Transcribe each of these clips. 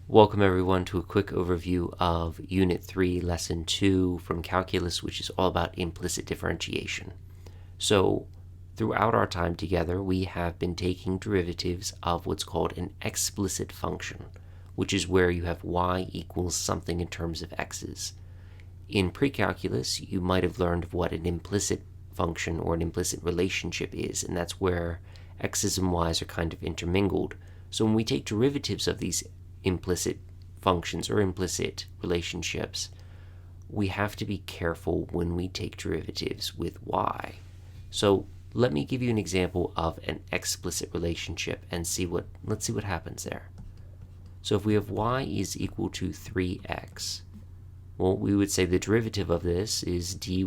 Welcome everyone to a quick overview of Unit 3, Lesson 2 from Calculus, which is all about implicit differentiation. So, throughout our time together, we have been taking derivatives of what's called an explicit function, which is where you have y equals something in terms of x's. In pre-calculus, you might have learned of what an implicit function or an implicit relationship is, and that's where x's and y's are kind of intermingled. So when we take derivatives of these implicit functions or implicit relationships, we have to be careful when we take derivatives with y. So let me give you an example of an explicit relationship and let's see what happens there. So if we have y is equal to 3x, well, we would say the derivative of this is dy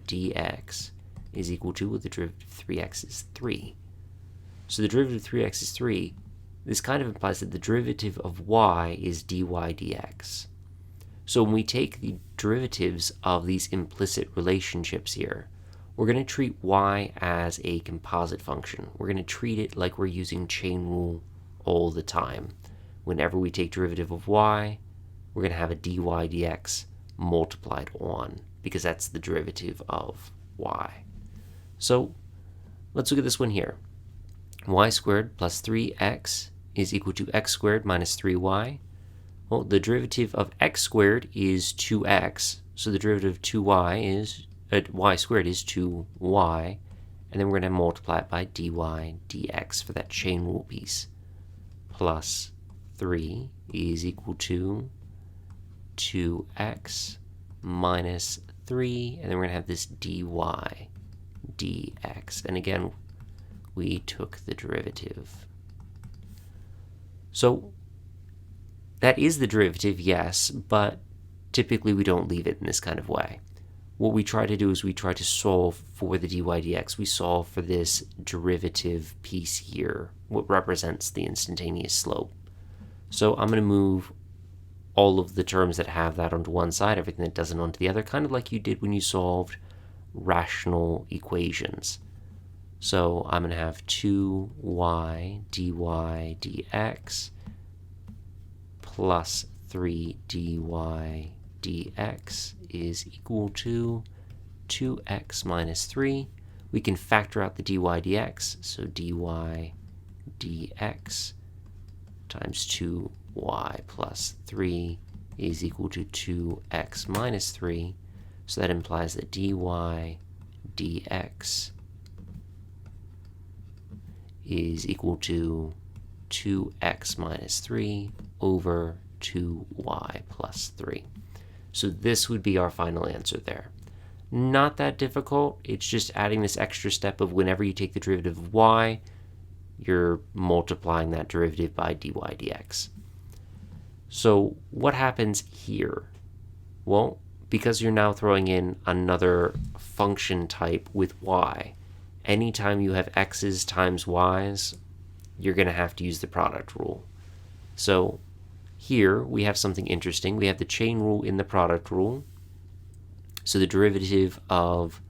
dx is equal to, well, the derivative of 3x is 3. So the derivative of 3x is 3. This kind of implies that the derivative of y is dy dx. So when we take the derivatives of these implicit relationships here, we're going to treat y as a composite function. We're going to treat it like we're using chain rule all the time. Whenever we take derivative of y, we're going to have a dy dx multiplied on, because that's the derivative of y. So let's look at this one here. Y squared plus 3x is equal to x squared minus 3y. Well, the derivative of x squared is 2x, so the derivative of 2y is, y squared is 2y, and then we're going to multiply it by dy dx for that chain rule piece. Plus 3 is equal to 2x minus 3, and then we're going to have this dy dx. And again, we took the derivative. So that is the derivative, yes, but typically we don't leave it in this kind of way. What we try to do is we try to solve for the dy dx. We solve for this derivative piece here, what represents the instantaneous slope. So I'm going to move all of the terms that have that onto one side, everything that doesn't onto the other, kind of like you did when you solved rational equations. So I'm going to have 2y dy dx plus 3 dy dx is equal to 2x minus 3. We can factor out the dy dx, so dy dx times 2y plus 3 is equal to 2x minus 3. So that implies that dy dx is equal to 2x minus 3 over 2y plus 3. So this would be our final answer there. Not that difficult. It's just adding this extra step of whenever you take the derivative of y, you're multiplying that derivative by dy dx. So what happens here? Well, because you're now throwing in another function type with y, anytime you have x's times y's, you're going to have to use the product rule. So here we have something interesting. We have the chain rule in the product rule. So the derivative of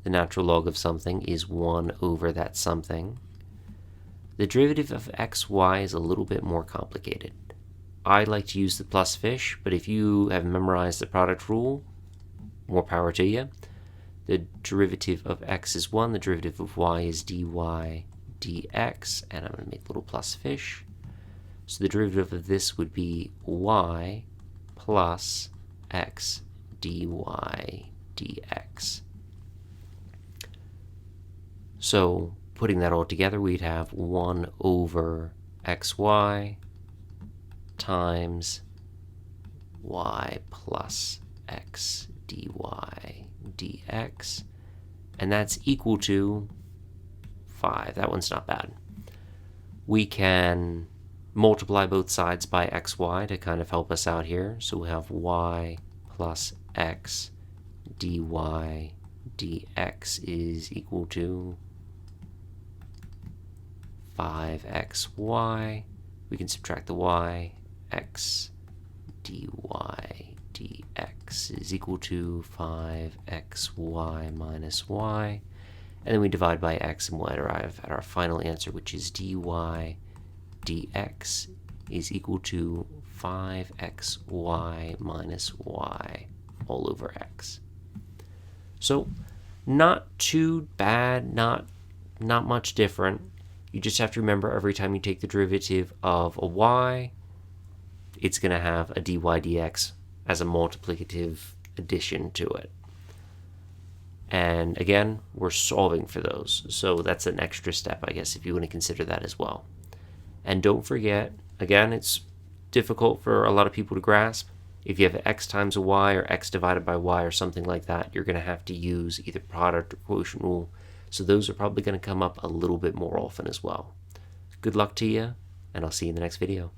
the natural log of something is 1 over that something. The derivative of xy is a little bit more complicated. I like to use the plus fish, but if you have memorized the product rule, more power to you. The derivative of x is 1, the derivative of y is dy dx, and I'm going to make little plus fish. So the derivative of this would be y plus x dy dx. So putting that all together, we'd have 1 over xy times y plus x dy dx, and that's equal to 5. That one's not bad. We can multiply both sides by xy to kind of help us out here. So we have y plus x dy dx is equal to 5xy. We can subtract the y. X dy dx is equal to 5xy minus y. And then we divide by x and we'll arrive at our final answer, which is dy dx is equal to 5xy minus y all over x. So not too bad, not much different. You just have to remember every time you take the derivative of a y, it's going to have a dy dx as a multiplicative addition to it. And again, we're solving for those. So that's an extra step, I guess, if you want to consider that as well. And don't forget, again, it's difficult for a lot of people to grasp. If you have x times a y or x divided by y or something like that, you're going to have to use either product or quotient rule. So those are probably going to come up a little bit more often as well. Good luck to you, and I'll see you in the next video.